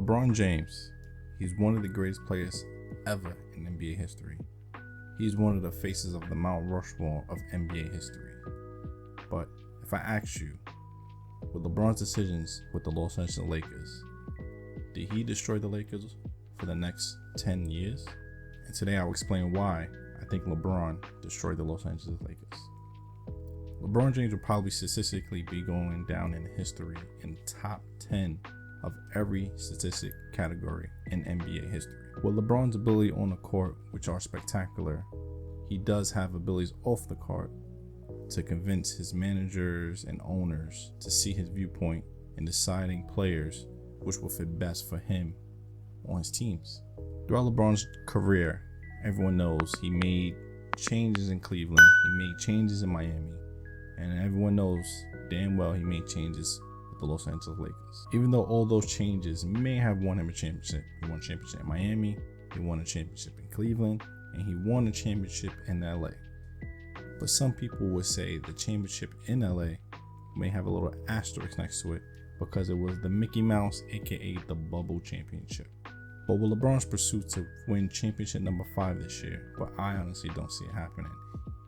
LeBron James, he's one of the greatest players ever in NBA history. He's one of the faces of the Mount Rushmore of NBA history. But if I ask you, with LeBron's decisions with the Los Angeles Lakers, did he destroy the Lakers for the next 10 years? And today I'll explain why I think LeBron destroyed the Los Angeles Lakers. LeBron James will probably statistically be going down in history in top 10 of every statistic category in NBA history. With LeBron's ability on the court, which are spectacular, he does have abilities off the court to convince his managers and owners to see his viewpoint in deciding players which will fit best for him on his teams. Throughout LeBron's career, everyone knows he made changes in Cleveland, he made changes in Miami, and everyone knows damn well he made changes with the Los Angeles Lakers. Even though all those changes may have won him a championship, he won a championship in Miami, he won a championship in Cleveland, and he won a championship in LA. But some people would say the championship in LA may have a little asterisk next to it because it was the Mickey Mouse, aka the Bubble Championship. But with LeBron's pursuit to win championship number 5 this year, but I honestly don't see it happening,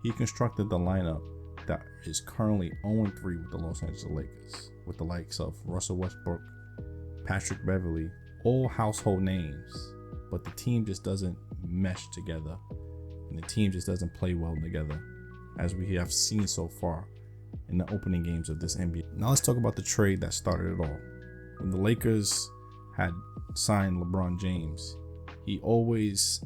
he constructed the lineup that is currently 0-3 with the Los Angeles Lakers, with the likes of Russell Westbrook, Patrick Beverley, all household names, but the team just doesn't mesh together, and the team just doesn't play well together, as we have seen so far in the opening games of this NBA. Now let's talk about the trade that started it all. When the Lakers had signed LeBron James, he always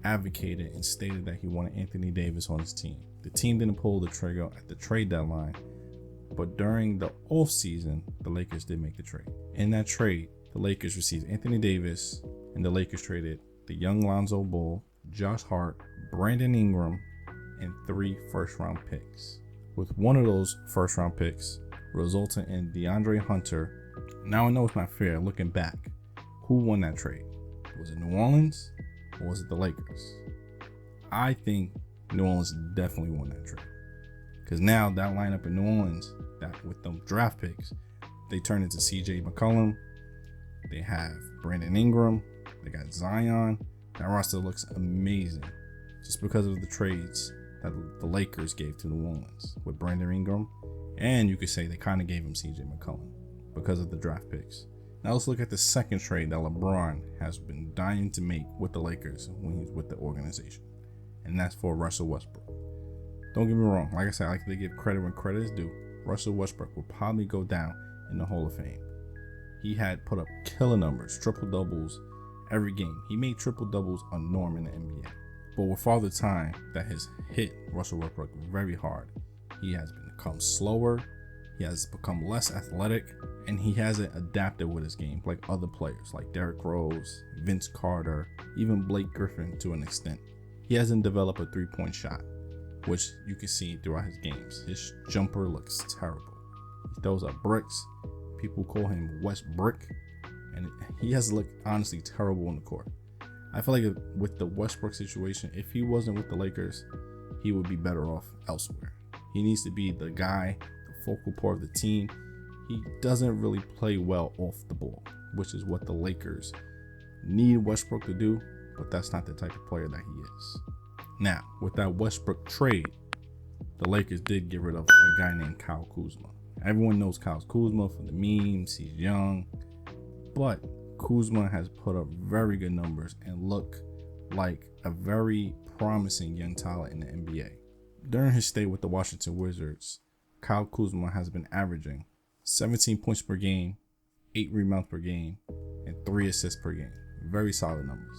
advocated and stated that he wanted Anthony Davis on his team. The team didn't pull the trigger at the trade deadline, but during the offseason, the Lakers did make the trade. In that trade, the Lakers received Anthony Davis, and the Lakers traded the young Lonzo Ball, Josh Hart, Brandon Ingram, and 3 first-round picks, with one of those first-round picks resulting in DeAndre Hunter. Now I know it's not fair looking back. Who won that trade? Was it New Orleans or was it the Lakers? I think New Orleans definitely won that trade, because now that lineup in New Orleans, that with them draft picks, they turn into CJ McCollum, they have Brandon Ingram, they got Zion. That roster looks amazing just because of the trades that the Lakers gave to New Orleans with Brandon Ingram, and you could say they kind of gave him CJ McCollum because of the draft picks. Now let's look at the second trade that LeBron has been dying to make with the Lakers when he's with the organization, and that's for Russell Westbrook. Don't get me wrong, like I said, I like to give credit when credit is due. Russell Westbrook will probably go down in the Hall of Fame. He had put up killer numbers, triple doubles every game. He made triple doubles a norm in the NBA. But with all the time that has hit Russell Westbrook very hard, he has become slower, he has become less athletic, and he hasn't adapted with his game like other players like Derrick Rose, Vince Carter, even Blake Griffin to an extent. He hasn't developed a three-point shot, which you can see throughout his games. His jumper looks terrible. He throws up bricks. People call him West Brick, and he has looked honestly terrible on the court. I feel like with the Westbrook situation, if he wasn't with the Lakers, he would be better off elsewhere. He needs to be the guy, the focal point of the team. He doesn't really play well off the ball, which is what the Lakers need Westbrook to do, but that's not the type of player that he is. Now, with that Westbrook trade, the Lakers did get rid of a guy named Kyle Kuzma. Everyone knows Kyle Kuzma from the memes. He's young, but Kuzma has put up very good numbers and look like a very promising young talent in the NBA. During his stay with the Washington Wizards, Kyle Kuzma has been averaging 17 points per game, 8 rebounds per game, and 3 assists per game. Very solid numbers.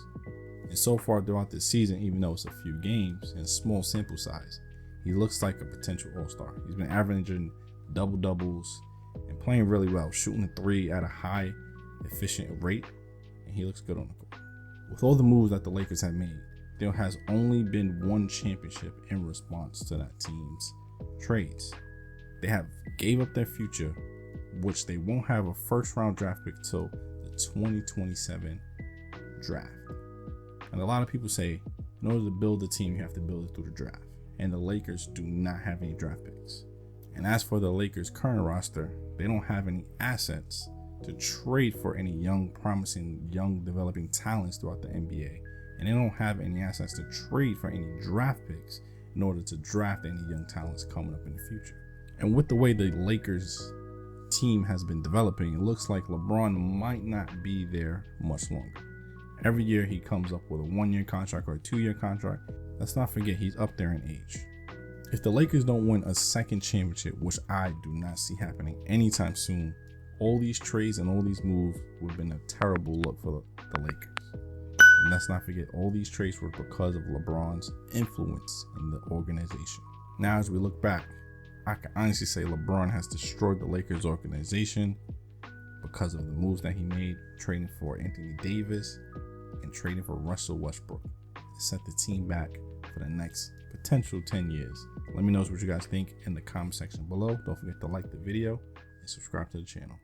And so far throughout this season, even though it's a few games and small sample size, he looks like a potential all-star. He's been averaging double-doubles and playing really well, shooting the 3 at a high efficient rate, and he looks good on the court. With all the moves that the Lakers have made, there has only been one championship in response to that team's trades. They have gave up their future, which they won't have a first-round draft pick till the 2027 draft. And a lot of people say, in order to build a team, you have to build it through the draft. And the Lakers do not have any draft picks. And as for the Lakers' current roster, they don't have any assets to trade for any young, promising, young, developing talents throughout the NBA. And they don't have any assets to trade for any draft picks in order to draft any young talents coming up in the future. And with the way the Lakers team has been developing, it looks like LeBron might not be there much longer. Every year he comes up with a 1-year contract or a 2-year contract. Let's not forget he's up there in age. If the Lakers don't win a second championship, which I do not see happening anytime soon, all these trades and all these moves would have been a terrible look for the Lakers. And let's not forget, all these trades were because of LeBron's influence in the organization. Now, as we look back, I can honestly say LeBron has destroyed the Lakers organization because of the moves that he made, trading for Anthony Davis and trading for Russell Westbrook. It set the team back for the next potential 10 years. Let me know what you guys think in the comment section below. Don't forget to like the video and subscribe to the channel.